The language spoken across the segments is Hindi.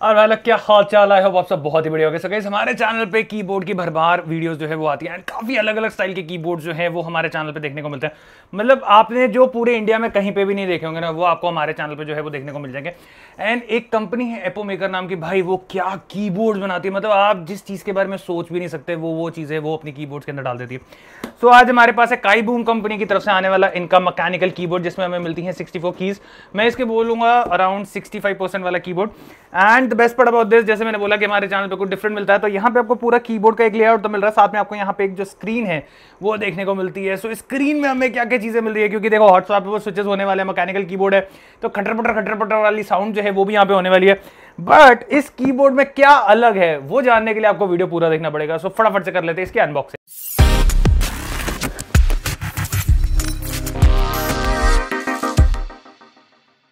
और वाला क्या हाल चाल है, आप सब बहुत ही बढ़िया हो गए। सो गाइस हमारे चैनल पे कीबोर्ड की भरमार वीडियोस जो है वो आती है एंड काफ़ी अलग अलग स्टाइल के कीबोर्ड जो है वो हमारे चैनल पे देखने को मिलते हैं। मतलब आपने जो पूरे इंडिया में कहीं पे भी नहीं देखे होंगे ना, वो आपको हमारे चैनल पे जो है वो देखने को मिल जाएंगे। एंड एक कंपनी है एपो मेकर नाम की, भाई वो क्या कीबोर्ड बनाती है, मतलब आप जिस चीज़ के बारे में सोच भी नहीं सकते वो चीज़ें वो अपनी कीबोर्ड के अंदर डाल देती है। सो आज हमारे पास है काई बूम कंपनी की तरफ से आने वाला इनका मैकेनिकल कीबोर्ड, जिसमें हमें मिलती हैं 64 कीज। मैं इसके बोलूंगा अराउंड 65% वाला keyboard. And the best part about this, जैसे मैंने बोला कि हमारे चैनल पे कुछ डिफरेंट मिलता है, तो यहाँ पे आपको पूरा कीबोर्ड का एक लेआउट तो मिल रहा है, साथ में आपको यहाँ पे एक जो स्क्रीन है वो देखने को मिलती है। सो स्क्रीन में हमें क्या क्या चीजें मिल रही है, क्योंकि देखो हॉट स्वैप पे वो स्विचेस होने वाले हैं, मैकेनिकल कीबोर्ड है तो खटर पटर वाली साउंड जो है वो भी यहाँ पे होने वाली है। बट इस कीबोर्ड में क्या अलग है वो जानने के लिए आपको वीडियो पूरा देखना पड़ेगा। सो फटाफट से कर लेते हैं इसकी अनबॉक्सिंग।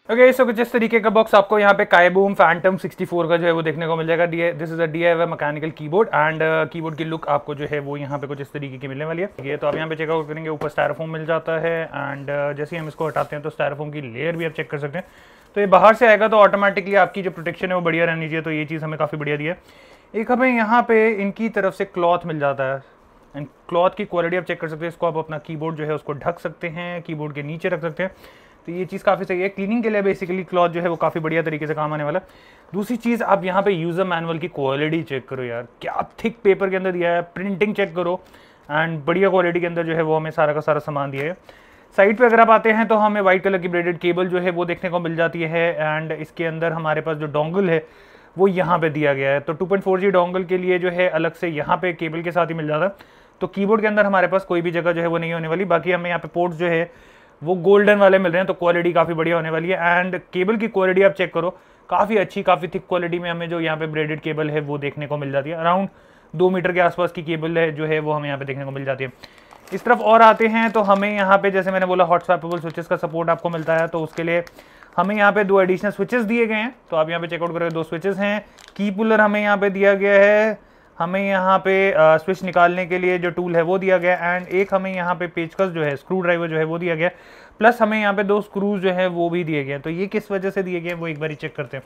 ओके, सो कुछ इस तरीके का बॉक्स आपको यहाँ पे काई बूम फैंटम 64 का जो है वो देखने को मिल जाएगा। This is a DIY mechanical keyboard and keyboard की लुक आपको जो है वो यहाँ पे कुछ इस तरीके की मिलने वाली है। ये तो आप यहाँ पे चेकआउट करेंगे, ऊपर स्टायरोफोम मिल जाता है एंड जैसे ही हम इसको हटाते हैं तो स्टायरोफोम की लेयर भी आप चेक कर सकते हैं। तो ये बाहर से आएगा तो ऑटोमेटिकली आपकी जो प्रोटेक्शन है वो बढ़िया रहनी चाहिए, तो ये चीज़ हमें काफ़ी बढ़िया दी है। एक हमें यहाँ पे इनकी तरफ से क्लॉथ मिल जाता है एंड क्लॉथ की क्वालिटी आप चेक कर सकते हैं। इसको आप अपना कीबोर्ड जो है उसको ढक सकते हैं, कीबोर्ड के नीचे रख सकते हैं, तो ये चीज़ काफ़ी सही है। क्लीनिंग के लिए बेसिकली क्लॉथ जो है वो काफ़ी बढ़िया तरीके से काम आने वाला है। दूसरी चीज़, आप यहाँ पे यूज़र मैनुअल की क्वालिटी चेक करो यार, क्या थिक पेपर के अंदर दिया है। प्रिंटिंग चेक करो एंड बढ़िया क्वालिटी के अंदर जो है वो हमें सारा का सारा सामान दिया है। साइड पे अगर आप आते हैं तो हमें व्हाइट कलर की ब्रेडेड केबल जो है वो देखने को मिल जाती है एंड इसके अंदर हमारे पास जो डोंगल है वो यहाँ पे दिया गया है। तो 2.4G डोंगल के लिए जो है अलग से यहाँ पे केबल के साथ ही मिल जाता है। तो कीबोर्ड के अंदर हमारे पास कोई भी जगह जो है वो नहीं होने वाली। बाकी हमें यहाँ पे पोर्ट्स जो है वो गोल्डन वाले मिल रहे हैं, तो क्वालिटी काफ़ी बढ़िया होने वाली है। एंड केबल की क्वालिटी आप चेक करो, काफ़ी अच्छी, काफ़ी थिक क्वालिटी में हमें जो यहाँ पे ब्रेडेड केबल है वो देखने को मिल जाती है। अराउंड 2 मीटर के आसपास की केबल है जो है वो हमें यहाँ पे देखने को मिल जाती है। इस तरफ और आते हैं तो हमें यहाँ पे जैसे मैंने बोला हॉट स्वैपेबल स्विचेस का सपोर्ट आपको मिलता है, तो उसके लिए हमें यहाँ पे 2 एडिशनल स्विचेस दिए गए हैं। तो आप यहाँ पे चेकआउट करोगे 2 स्विचेस हैं। की पुलर हमें यहाँ पे दिया गया है, हमें यहाँ पे स्विच निकालने के लिए जो टूल है वो दिया गया एंड एक हमें यहाँ पे पेचकस जो है, स्क्रू ड्राइवर जो है वो दिया गया, प्लस हमें यहाँ पे 2 स्क्रूज जो है वो भी दिए गए। तो ये किस वजह से दिए गए वो एक बार चेक करते हैं।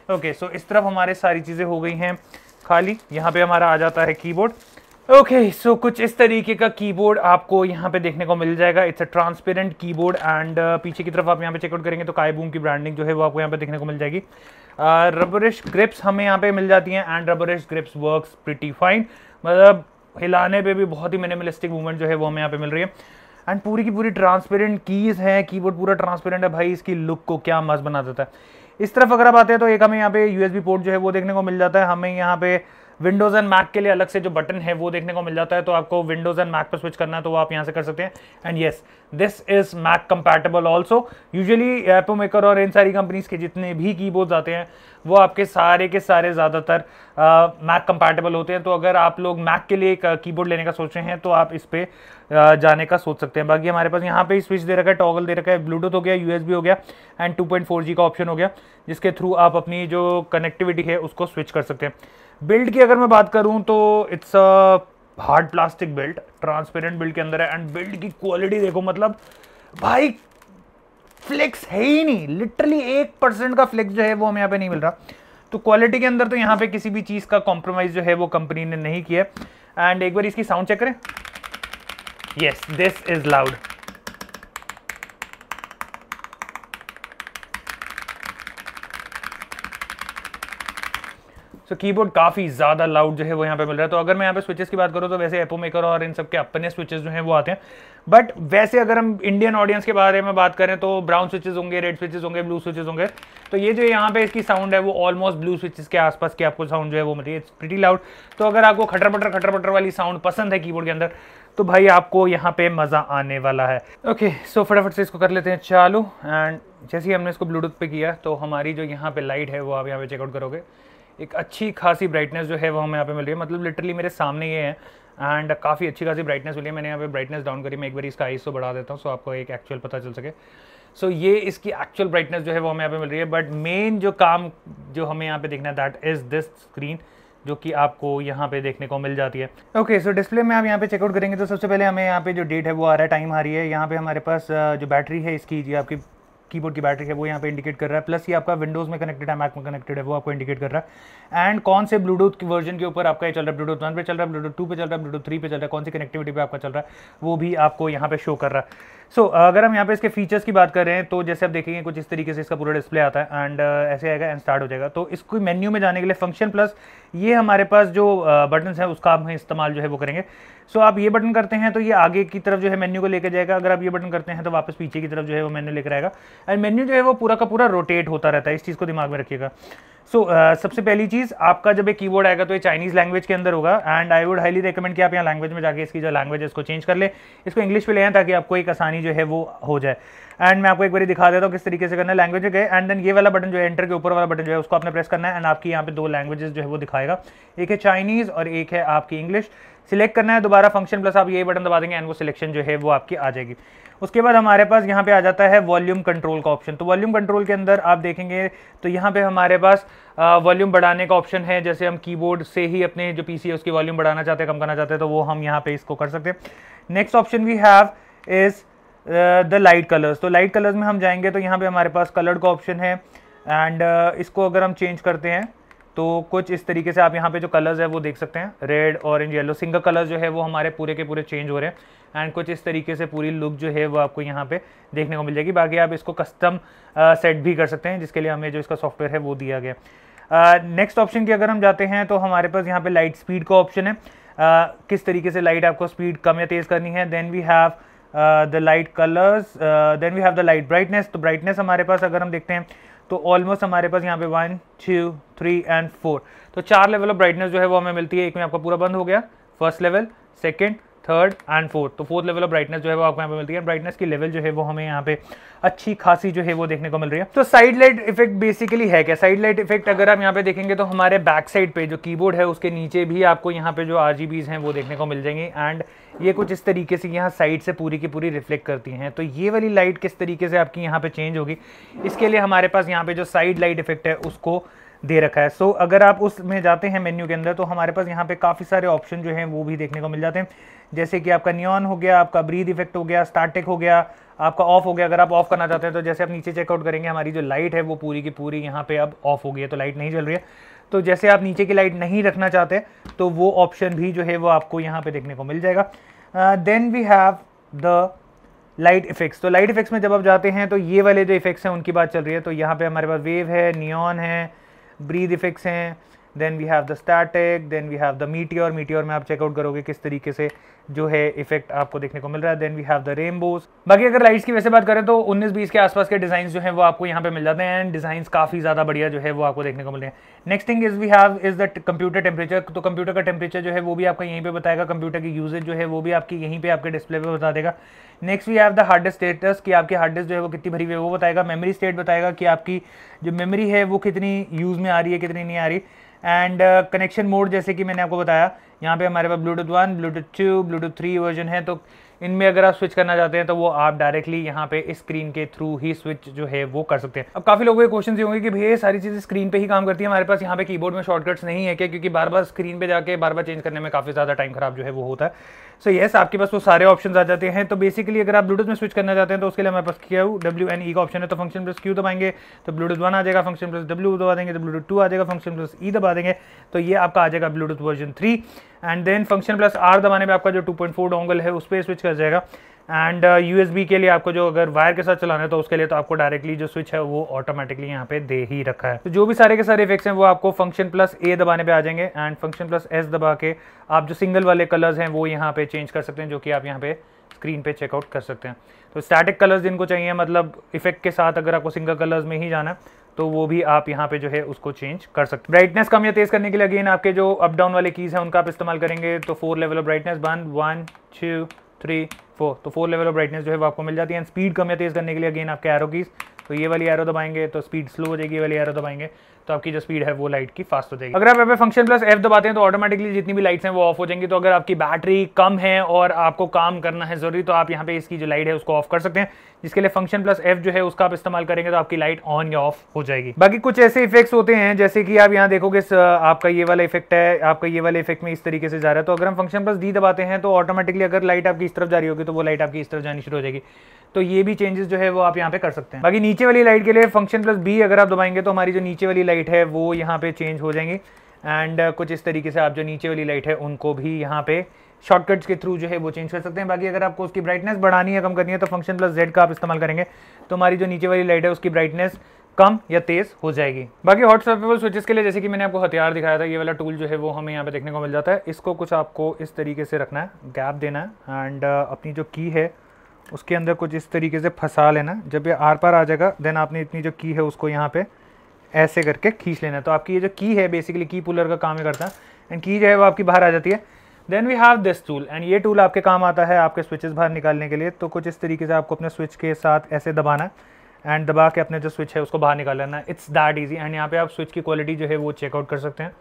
ओके, सो इस तरफ हमारे सारी चीज़ें हो गई हैं खाली। यहाँ पे हमारा आ जाता है कीबोर्ड। ओके, सो कुछ इस तरीके का कीबोर्ड आपको यहाँ पे देखने को मिल जाएगा। It's a transparent keyboard and पीछे की तरफ आप यहाँ पे चेकआउट करेंगे तो काई बूम की ब्रांडिंग जो है वो आपको यहाँ पे देखने को मिल जाएगी। रबरिश ग्रिप्स हमें यहाँ पे मिल जाती हैं and rubberish grips works pretty fine, मतलब हिलाने पे भी बहुत ही मिनिमलिस्टिक मूवमेंट जो है वो हमें यहाँ पे मिल रही है। एंड पूरी की पूरी ट्रांसपेरेंट कीज है, कीबोर्ड पूरा ट्रांसपेरेंट है भाई, इसकी लुक को क्या मस्त बना देता है। इस तरफ अगर आप आते हैं तो एक हमें यहाँ पे USB पोर्ट जो है वो देखने को मिल जाता है। हमें यहाँ पे विंडोज एंड मैक के लिए अलग से जो बटन है वो देखने को मिल जाता है, तो आपको विंडोज एंड मैक पर स्विच करना है तो वो आप यहाँ से कर सकते हैं। And yes, this is Mac compatible also. Usually एपो मेकर और इन सारी कंपनीज के जितने भी कीबोर्ड्स आते हैं वो आपके सारे के सारे ज़्यादातर मैक कंपैटिबल होते हैं। तो अगर आप लोग मैक के लिए एक कीबोर्ड लेने का सोच रहे हैं तो आप इस पे जाने का सोच सकते हैं। बाकी हमारे पास यहाँ पे स्विच दे रखा है, टॉगल दे रखा है, ब्लूटूथ हो गया, USB हो गया एंड 2.4G का ऑप्शन हो गया, जिसके थ्रू आप अपनी जो कनेक्टिविटी है उसको स्विच कर सकते हैं। बिल्ड की अगर मैं बात करूं तो it's a hard plastic build, transparent build के अंदर है एंड बिल्ड की क्वालिटी देखो, मतलब भाई फ्लेक्स है ही नहीं, लिटरली 1% का फ्लेक्स जो है वो हमें यहाँ पे नहीं मिल रहा। तो क्वालिटी के अंदर तो यहाँ पे किसी भी चीज़ का कॉम्प्रोमाइज जो है वो कंपनी ने नहीं किया। एंड एक बार इसकी साउंड चेक करें। Yes, this is loud. तो कीबोर्ड काफ़ी ज़्यादा लाउड जो है वो यहाँ पे मिल रहा है। तो अगर मैं यहाँ पे स्विचेस की बात करूँ तो वैसे एपो मेकर और इन सब के अपने स्विचेस जो हैं वो आते हैं, बट वैसे अगर हम इंडियन ऑडियंस के बारे में बात करें तो ब्राउन स्विचेस होंगे, रेड स्विचेस होंगे, ब्लू स्विचेस होंगे। तो ये जो यहाँ पे इसकी साउंड है वो ऑलमोस्ट ब्लू स्विचेस के आसपास की आपको साउंड जो है वो मिलती है। It's pretty loud. तो अगर आपको खटर पटर वाली साउंड पसंद है कीबोर्ड के अंदर तो भाई आपको यहाँ पे मज़ा आने वाला है। ओके, सो फटाफट से इसको कर लेते हैं चालू। एंड जैसे ही हमने इसको ब्लूटूथ पे किया तो हमारी जो यहाँ पे लाइट है वो आप यहाँ पे चेकआउट करोगे, एक अच्छी खासी ब्राइटनेस जो है वो हमें यहाँ पे मिल रही है, मतलब लिटरली मेरे सामने ये है एंड काफ़ी अच्छी खासी ब्राइटनेस मिली है। मैंने यहाँ पे ब्राइटनेस डाउन करी, मैं एक बार इसका आइस तो बढ़ा देता हूँ सो आपको एक एक्चुअल पता चल सके। सो ये इसकी एक्चुअल ब्राइटनेस जो है वो हमें यहाँ पे मिल रही है। बट मेन जो काम जो हमें यहाँ पे देखना है दैट इज़ दिस स्क्रीन, जो कि आपको यहाँ पे देखने को मिल जाती है। ओके, सो डिस्प्ले में आप यहाँ पे चेकआउट करेंगे तो सबसे पहले हमें यहाँ पे जो डेट है वो आ रहा है, टाइम आ रही है। यहाँ पे हमारे पास जो बैटरी है इसकी जी आपकी कीबोर्ड की बैटरी है वो यहाँ पे इंडिकेट कर रहा है, प्लस ये आपका विंडोज़ में कनेक्टेड है, मैक में कनेक्टेड है, वो आपको इंडिकेट कर रहा है। एंड कौन से ब्लूटूथ वर्जन के ऊपर आपका ये चल रहा है, ब्लूटूथ 1 पे चल रहा है, ब्लूटूथ 2 पे चल रहा है, ब्लूटूथ 3 पे चल रहा है, कौन सी कनेक्टिविटी पे आपका चल रहा है वो भी आपको यहाँ पे शो कर रहा है। सो अगर हम यहाँ पे इसके फीचर्स की बात कर रहे हैं तो जैसे आप देखेंगे कुछ इस तरीके से इसका पूरा डिस्प्ले आता है एंड ऐसे आएगा एंड स्टार्ट हो जाएगा। तो इसको मेन्यू में जाने के लिए फंक्शन प्लस ये हमारे पास जो बटन है उसका हम इस्तेमाल जो है वो करेंगे। सो आप ये बटन करते हैं तो ये आगे की तरफ जो है मेन्यू को लेकर जाएगा, अगर आप ये बटन करते हैं तो वापस पीछे की तरफ जो है वो मेन्यू लेकर आएगा एंड मेन्यू जो है वो पूरा का पूरा रोटेट होता रहता है, इस चीज़ को दिमाग में रखिएगा। सो सबसे पहली चीज़ आपका जब एक कीबोर्ड आएगा तो ये चाइनीज़ लैंग्वेज के अंदर होगा and I would highly recommend कि आप यहाँ लैंग्वेज में जाके इसकी जो लैंग्वेज है इसको चेंज कर ले, इसको इंग्लिश पे ले आए ताकि आपको एक आसानी जो है वो हो जाए। एंड मैं आपको एक बार दिखा देता हूँ किस तरीके से करना है। लैंग्वेज गए एंड देन ये वाला बटन जो है एंटर के ऊपर वाला बटन जो है उसको आपने प्रेस करना है एंड आपकी यहाँ पे दो लैंग्वेजेस जो है वो दिखाएगा, एक है चाइनीज़ और एक है आपकी इंग्लिश। सिलेक्ट करना है, दोबारा फंक्शन प्लस आप ये बटन दबा देंगे एंड वो सिलेक्शन जो है वो आपकी आ जाएगी। उसके बाद हमारे पास यहाँ पे आ जाता है वॉल्यूम कंट्रोल का ऑप्शन। तो वॉल्यूम कंट्रोल के अंदर आप देखेंगे तो यहाँ पे हमारे पास वॉल्यूम बढ़ाने का ऑप्शन है, जैसे हम कीबोर्ड से ही अपने जो पीसी है उसकी वॉल्यूम बढ़ाना चाहते हैं, कम करना चाहते हैं, तो वो हम यहाँ पे इसको कर सकते हैं। Next option we have is the light colours. तो लाइट कलर्स में हम जाएंगे तो यहाँ पे हमारे पास कलर का ऑप्शन है एंड इसको अगर हम चेंज करते हैं तो कुछ इस तरीके से आप यहाँ पे जो कलर्स है वो देख सकते हैं, red orange yellow, single colour जो है वो हमारे पूरे के पूरे चेंज हो रहे हैं एंड कुछ इस तरीके से पूरी लुक जो है वो आपको यहाँ पे देखने को मिल जाएगी। बाकी आप इसको कस्टम सेट भी कर सकते हैं जिसके लिए हमें जो इसका सॉफ्टवेयर है वो दिया गया। नेक्स्ट ऑप्शन की अगर हम जाते हैं तो हमारे पास यहाँ पे लाइट स्पीड का ऑप्शन है, किस तरीके से लाइट आपको स्पीड कम या तेज़ करनी है। Then we have the light colours, then we have the light brightness. तो ब्राइटनेस हमारे पास अगर हम देखते हैं तो ऑलमोस्ट हमारे पास यहाँ पे 1 2 3 एंड 4 तो 4 लेवल ऑफ ब्राइटनेस जो है वो हमें मिलती है। एक में आपका पूरा बंद हो गया, first level, second, third and fourth, तो फोर्थ लेवल ऑफ ब्राइटनेस जो है वो आपको यहाँ पे मिलती है। ब्राइटनेस की लेवल जो है वो हमें यहाँ पे अच्छी खासी जो है वो देखने को मिल रही है। तो साइड लाइट इफेक्ट बेसिकली है क्या? साइड लाइट इफेक्ट अगर आप यहाँ पे देखेंगे तो हमारे बैक साइड पे जो कीबोर्ड है उसके नीचे भी आपको यहाँ पे जो RGBs हैं वो देखने को मिल जाएंगे एंड ये कुछ इस तरीके से यहाँ साइड से पूरी की पूरी रिफ्लेक्ट करती हैं। तो ये वाली लाइट किस तरीके से आपकी यहाँ पे चेंज होगी, इसके लिए हमारे पास यहाँ पे जो साइड लाइट इफेक्ट है उसको दे रखा है। सो अगर आप उसमें जाते हैं मेन्यू के अंदर तो हमारे पास यहाँ पे काफ़ी सारे ऑप्शन जो हैं वो भी देखने को मिल जाते हैं, जैसे कि आपका नियॉन हो गया, आपका ब्रीथ इफेक्ट हो गया, स्टैटिक हो गया, आपका ऑफ हो गया। अगर आप ऑफ करना चाहते हैं तो जैसे आप नीचे चेकआउट करेंगे हमारी जो लाइट है वो पूरी की पूरी यहाँ पे अब ऑफ हो गई है, तो लाइट नहीं जल रही है। तो जैसे आप नीचे की लाइट नहीं रखना चाहते तो वो ऑप्शन भी जो है वो आपको यहाँ पे देखने को मिल जाएगा। Then we have the light effects. तो लाइट इफेक्ट्स में जब आप जाते हैं तो ये वाले जो इफेक्ट्स हैं उनकी बात चल रही है। तो यहाँ पे हमारे पास वेव है, नियॉन है, ब्रीथ इफेक्ट्स हैं, then we have the static, then we have the meteor. Meteor में आप चेकआउट करोगे किस तरीके से जो है इफेक्ट आपको देखने को मिल रहा है। Then we have the rainbows. बाकी अगर लाइट्स की वैसे बात करें तो 19-20 के आसपास के डिजाइन जो है वो आपको यहाँ पे मिल जाते हैं एंड डिजाइन काफी ज्यादा बढ़िया जो है वो आपको देखने को मिल रहे हैं। Next thing is we have is the computer temperature. तो कंप्यूटर का टेम्परेचर जो है वो भी आपका यहीं पे बताएगा, कंप्यूटर की यूजेज जो है वो भी आपकी यहीं पे आपके डिस्प्ले पे बता देगा। Next we have the hard disk status कि आपकी हार्ड डिस्क जो है वो कितनी भरी हुई है वो बताएगा। मेमोरी स्टेट बताएगा कि आपकी जो मेमोरी है वो कितनी यूज में आ रही है, कितनी नहीं आ रही। एंड कनेक्शन मोड जैसे कि मैंने आपको बताया यहाँ पे हमारे पास ब्लूटूथ 1, ब्लूटूथ 2, ब्लूटूथ 3 वर्जन है। तो इनमें अगर आप स्विच करना चाहते हैं तो वो आप डायरेक्टली यहाँ पे इस स्क्रीन के थ्रू ही स्विच जो है वो कर सकते हैं। अब काफी लोगों के क्वेश्चन ये होंगे कि भैया सारी चीजें स्क्रीन पे ही काम करती है, हमारे पास यहाँ पे कीबोर्ड में शॉर्टकट्स नहीं है क्या? क्योंकि बार बार स्क्रीन पे जाके बार बार चेंज करने में काफी ज्यादा टाइम खराब जो है वो होता है। सो यस, आपके पास वो सारे ऑप्शन आ जाते हैं। तो बेसिकली अगर आप ब्लूटूथ में स्विच करना चाहते हैं तो उसके लिए हमारे पास WNE का ऑप्शन है। तो फंक्शन प्लस Q दबाएंगे तो ब्लूटूथ 1 आ जाएगा, फंक्शन प्लस W दबा देंगे तो ब्लूटूथ 2 आ जाएगा, फंक्शन प्लस E दबा देंगे तो ये आपका आ जाएगा Bluetooth version 3 and then function plus R दबाने में आपका जो 2.4 डोंगल है उस पर स्विच कर जाएगा। एंड USB के लिए आपको जो अगर वायर के साथ चलाना है तो उसके लिए तो आपको डायरेक्टली जो स्विच है वो ऑटोमेटिकली यहाँ पे दे ही रखा है। तो जो भी सारे के सारे इफेक्ट्स हैं वो आपको फंक्शन प्लस A दबाने पे आ जाएंगे एंड फंक्शन प्लस S दबा के आप जो सिंगल वाले कलर्स हैं वो यहाँ पे चेंज कर सकते हैं, जो कि आप यहाँ पे स्क्रीन पे चेकआउट कर सकते हैं। तो स्टैटिक कलर्स जिनको चाहिए, मतलब इफेक्ट के साथ अगर आपको सिंगल कलर्स में ही जाना है तो वो भी आप यहाँ पे जो है उसको चेंज कर सकते हैं। ब्राइटनेस कम या तेज करने के लिए अगेन आपके जो अप डाउन वाले कीज हैं उनका आप इस्तेमाल करेंगे। तो 4 लेवल ऑफ ब्राइटनेस, 1 2 3 4, तो 4 लेवल ऑफ ब्राइटनेस जो है वो आपको मिल जाती है। स्पीड कम या तेज करने के लिए अगेन आपके एरो कीज, तो ये वाली एरो दबाएंगे तो स्पीड स्लो हो जाएगी, ये वाली एरो दबाएंगे तो आपकी जो स्पीड है वो लाइट की फास्ट हो जाएगी। अगर आप यहाँ पे फंक्शन प्लस F दबाते हैं तो ऑटोमेटिकली जितनी भी लाइट्स हैं वो ऑफ हो जाएंगी। तो अगर आपकी बैटरी कम है और आपको काम करना है जरूरी तो आप यहाँ पे इसकी जो लाइट है उसको ऑफ कर सकते हैं, जिसके लिए फंक्शन प्लस F जो है उसका आप इस्तेमाल करेंगे तो आपकी लाइट ऑन या ऑफ हो जाएगी। बाकी कुछ ऐसे इफेक्ट्स होते हैं जैसे कि आप यहाँ देखोगे आपका ये वाला इफेक्ट है, आपका ये वाला इफेक्ट में इस तरीके से जा रहा है। तो अगर हम फंक्शन प्लस D दबाते हैं तो ऑटोमेटिकली अगर लाइट आपकी इस तरफ जा रही होगी तो वो लाइट आपकी इस तरफ जानी शुरू हो जाएगी। तो ये भी चेंजेस जो है वो आप यहाँ पे कर सकते हैं। बाकी नीचे वाली लाइट के लिए फंक्शन प्लस बी अगर आप दबाएंगे तो हमारी जो नीचे वाली लाइट है वो यहाँ पे चेंज हो जाएंगी एंड कुछ इस तरीके से आप जो नीचे वाली लाइट है उनको भी यहाँ पे शॉर्टकट्स के थ्रू जो है वो चेंज कर सकते हैं। बाकी अगर आपको उसकी ब्राइटनेस बढ़ानी है कम करनी है तो फंक्शन प्लस जेड का आप इस्तेमाल करेंगे तो हमारी जो नीचे वाली लाइट है उसकी ब्राइटनेस कम या तेज हो जाएगी। बाकी हॉट स्वैपेबल स्विचेस के लिए जैसे कि मैंने आपको हथियार दिखाया था, ये वाला टूल जो है वो हमें यहाँ पे देखने को मिल जाता है। इसको कुछ आपको इस तरीके से रखना है, गैप देना है एंड अपनी जो की है उसके अंदर कुछ इस तरीके से फंसा लेना। जब ये आर पार आ जाएगा देन आपने इतनी जो की है उसको यहाँ पे ऐसे करके खींच लेना है। तो आपकी ये जो की है बेसिकली की पुलर का काम ही करता है एंड की जो है वो आपकी बाहर आ जाती है। Then we have this tool and ये टूल आपके काम आता है आपके स्विचेस बाहर निकालने के लिए। तो कुछ इस तरीके से आपको अपने स्विच के साथ ऐसे दबाना है एंड दबा के अपने जो स्विच है उसको बाहर निकाल लेना है। इट्स दैट इजी एंड यहाँ पे आप स्विच की क्वालिटी जो है वो चेकआउट कर सकते हैं।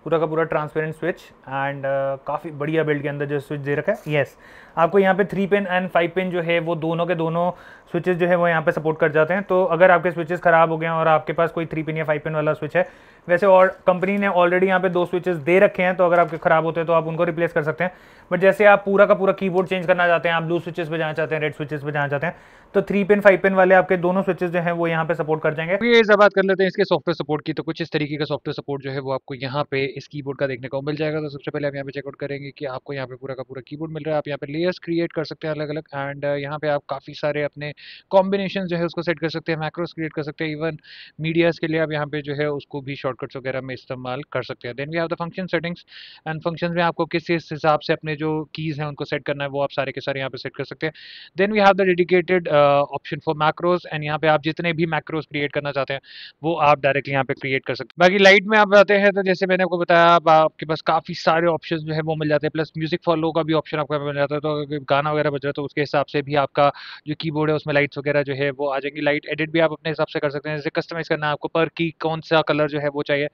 पूरा का पूरा ट्रांसपेरेंट स्विच एंड काफ़ी बढ़िया बिल्ड के अंदर जो स्विच दे रखा है। येस, आपको यहाँ पे 3 पिन एंड 5 पिन जो है वो दोनों के दोनों स्विचेस जो है वो यहाँ पे सपोर्ट कर जाते हैं। तो अगर आपके स्विचेस खराब हो गए हैं और आपके पास कोई 3 पिन या 5 पिन वाला स्विच है, वैसे और कंपनी ने ऑलरेडी यहाँ पे 2 स्विचेस दे रखे हैं, तो अगर आपके खराब होते हैं तो आप उनको रिप्लेस कर सकते हैं। बट जैसे आप पूरा का पूरा कीबोर्ड चेंज करना चाहते हैं, आप ब्लू स्विचेस पे जाना चाहते हैं, रेड स्विचेस पे जाना चाहते हैं, तो 3 पिन 5 पिन वाले आपके दोनों स्विचेस जो हैं वो यहाँ पे सपोर्ट कर जाएंगे। ये जब बात कर लेते हैं इसके सॉफ्टवेयर सपोर्ट की, तो कुछ इस तरीके का सॉफ्टवेयर सपोर्ट जो है वो आपको यहाँ पे इस कीबोर्ड का देखने को मिल जाएगा। तो सबसे पहले आप यहाँ पे चेकआउट करेंगे कि आपको यहाँ पे पूरा का पूरा कीबोर्ड मिल रहा है। आप यहाँ पे लेयर्स क्रिएट कर सकते हैं अलग अलग एंड यहाँ पे आप काफ़ी सारे अपने कॉम्बिनेशन जो है उसको सेट कर सकते हैं, मैक्रोस क्रिएट कर सकते हैं। इवन मीडियाज के लिए आप यहाँ पे जो है उसको भी शॉर्टकट्स वगैरह में इस्तेमाल कर सकते हैं। Then we have the function settings and function में आपको किस हिसाब से अपने जो कीज़ हैं उनको सेट करना है वो आप सारे के सारे यहाँ पे सेट कर सकते हैं। Then we have the dedicated option for macros and यहाँ पे आप जितने भी मैक्रोस क्रिएट करना चाहते हैं वो आप डायरेक्टली यहाँ पे क्रिएट कर सकते हैं। बाकी लाइट में आप आते हैं तो जैसे मैंने आपको बताया आपके पास काफ़ी सारे ऑप्शंस जो है वो मिल जाते हैं, प्लस म्यूजिक फॉलो का भी ऑप्शन आपको मिल जाता है। तो अगर गाना वगैरह बज रहा है तो उसके हिसाब से भी आपका जो कीबोर्ड है उसमें लाइट्स वगैरह जो है वो आ जाएंगी। लाइट एडिट भी आप अपने हिसाब से कर सकते हैं, जैसे कस्टमाइज करना है आपको पर की कौन सा कलर जो है वो चाहिए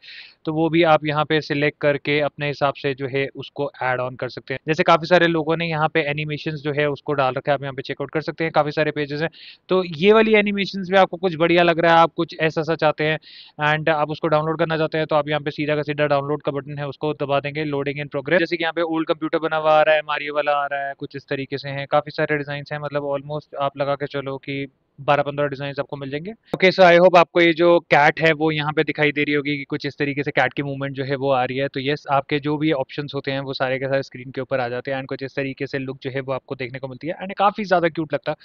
तो वो भी आप यहाँ पे सिलेक्ट करके अपने हिसाब से जो है उसको ऐड ऑन कर सकते हैं। जैसे काफ़ी सारे लोगों ने यहाँ पे एनिमेशन जो है उसको डाल रखा है, आप यहाँ पे चेकआउट कर सकते हैं। काफ़ी सारे पेजेस हैं, तो ये वाली एनिमेशन भी आपको कुछ बढ़िया लग रहा है, आप कुछ ऐसा सा चाहते हैं एंड आप उसको डाउनलोड करना चाहते हैं तो आप यहाँ पे सीधा का सीधा डाउनलोड का बटन है उसको दबा देंगे, लोडिंग इन प्रोग्रेस। जैसे कि यहाँ पे ओल्ड कंप्यूटर बना हुआ आ रहा है, मारियो वाला आ रहा है, कुछ इस तरीके से हैं। काफ़ी सारे डिज़ाइन हैं, मतलब ऑलमोस्ट आप लगा के चलो कि 12-15 डिजाइन आपको मिल जाएंगे। ओके, सो आई होप आपको ये जो कैट है वो यहाँ पे दिखाई दे रही होगी कि कुछ इस तरीके से कैट की मूवमेंट जो है वो आ रही है। तो यस, आपके जो भी ऑप्शंस होते हैं वो सारे के सारे स्क्रीन के ऊपर आ जाते हैं एंड कुछ इस तरीके से लुक जो है वो आपको देखने को मिलती है एंड काफ़ी ज़्यादा क्यूट लगता है।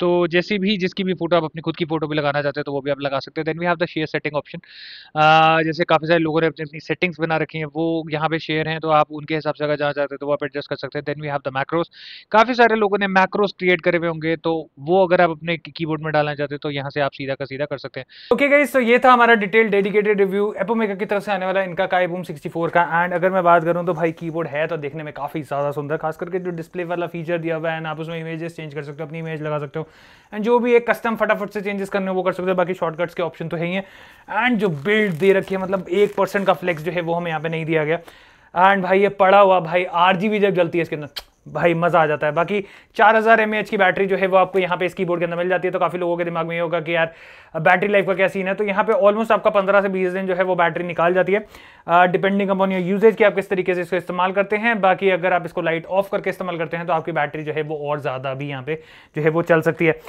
तो जैसी भी जिसकी भी फोटो आप अपनी खुद की फोटो भी लगाना चाहते हैं तो वो भी आप लगा सकते हैं। Then we have the share setting option. जैसे काफ़ी सारे लोगों ने अपनी अपनी सेटिंग्स बना रखी हैं वो यहाँ पे शेयर हैं, तो आप उनके हिसाब से अगर जाना चाहते हैं तो वो आप एडजस्ट कर सकते हैं। Then we have the macros. काफ़ी सारे लोगों ने मैक्रोस क्रिएट करे हुए होंगे, तो वो अगर आप अपने कीबोर्ड में डालना चाहते हैं तो यहाँ से आप सीधा का सीधा कर सकते हैं। ओके गाइस, तो ये था हमारा डिटेल डेडिकेटेड रिव्यू एपोमेका की तरफ से आने वाला इनका काईबूम 64 का। एंड अगर मैं बात करूं तो भाई कीबोर्ड है तो देखने में काफी ज्यादा सुंदर, खास करके जो डिस्प्ले वाला फीचर दिया हुआ है, आप उसमें इमेजेस चेंज कर सकते हो, अपनी इमेज लगा सकते हो एंड जो भी एक कस्टम फटाफट से चेंजेस करने वो कर सकते हो। बाकी शॉर्टकट्स के ऑप्शन तो है ही है एंड जो बिल्ड दे रखी है, मतलब 1% का फ्लेक्स जो है वो हमें यहाँ पे नहीं दिया गया। एंड भाई ये पड़ा हुआ भाई RGB जब जलती है इसके अंदर भाई मजा आ जाता है। बाकी 4000 mAh की बैटरी जो है वो आपको यहाँ पे इस कीबोर्ड के अंदर मिल जाती है। तो काफी लोगों के दिमाग में ये होगा कि यार बैटरी लाइफ का क्या सीन है, तो यहाँ पे ऑलमोस्ट आपका 15 से 20 दिन जो है वो बैटरी निकाल जाती है, डिपेंडिंग अपॉन योर यूजेज कि आप किस तरीके से इसको इस्तेमाल करते हैं। बाकी अगर आप इसको लाइट ऑफ करके इस्तेमाल करते हैं तो आपकी बैटरी जो है वो और ज्यादा भी यहाँ पे जो है वो चल सकती है।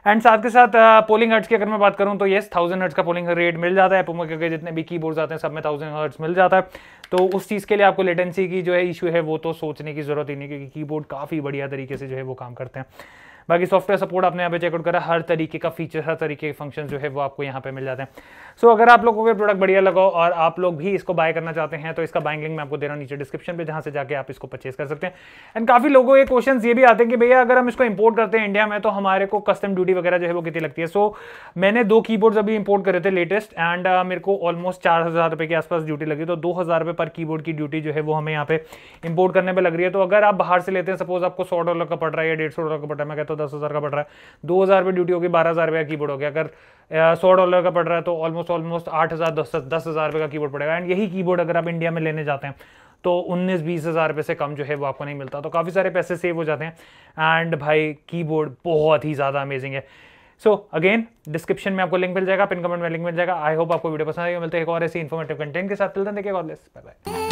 एंड साथ के साथ पोलिंग हर्ट्स की अगर मैं बात करूं तो येस 1000 हर्ट्स का पोलिंग रेट मिल जाता है। एपोमेका के जितने भी कीबोर्ड्स आते हैं सब में 1000 हर्ट्स मिल जाता है। तो उस चीज़ के लिए आपको लेटेंसी की जो है इशू है वो तो सोचने की जरूरत ही नहीं, क्योंकि कीबोर्ड काफ़ी बढ़िया तरीके से जो है वो काम करते हैं। बाकी सॉफ्टवेयर सपोर्ट आपने यहाँ पे चेकआउट करा, हर तरीके का फीचर, हर तरीके के फंक्शन जो है वो आपको यहाँ पे मिल जाते हैं। सो अगर आप लोगों को प्रोडक्ट बढ़िया लगा और आप लोग भी इसको बाय करना चाहते हैं तो इसका बाइंग लिंक मैं आपको दे रहा हूँ नीचे डिस्क्रिप्शन पे, जहाँ से जाके आप इसको परचेज कर सकते हैं। एंड काफी लोगों के क्वेश्चन ये भी आते हैं कि भैया अगर हम इसको इंपोर्ट करते हैं इंडिया में तो हमारे को कस्टम ड्यूटी वगैरह जो है वो कितनी लगती है। सो मैंने 2 कीबोर्ड्स अभी इंपोर्ट करे थे लेटेस्ट एंड मेरे को ऑलमोस्ट 4000 रुपये के आसपास ड्यूटी लगी। तो 2000 रुपये पर कीबोर्ड की ड्यूटी जो है वो हमें यहाँ पे इंपोर्ट करने पर लग रही है। तो अगर आप बाहर से लेते हैं, सपोज आपको $100 का पड़ रहा है या $150 का पड़ रहा है, मैं कहता हूँ 10,000 का पड़ रहा है, 2000 रुपये ड्यूटी होगी, 12,000 रुपये का कीबोर्ड हो गया। अगर $100 का पड़ रहा है तो ऑलमोस्ट 8,000 10,000 रुपये का कीबोर्ड पड़ेगा। एंड यही कीबोर्ड अगर आप इंडिया में लेने जाते हैं तो 19-20 हज़ार रुपये से कम जो है वो आपको नहीं मिलता। तो काफ़ी सारे पैसे सेव हो जाते हैं एंड भाई कीबोर्ड बहुत ही ज़्यादा अमेजिंग है। सो अगेन डिस्क्रिप्शन में आपको लिंक मिल जाएगा, पिन कमेंट में लिंक मिल जाएगा। आई होप आपको वीडियो पसंद आएगा। मिलते हैं एक और ऐसे इन्फॉर्मेटिव कंटेंट के साथ। Till then take care, God bless, bye bye.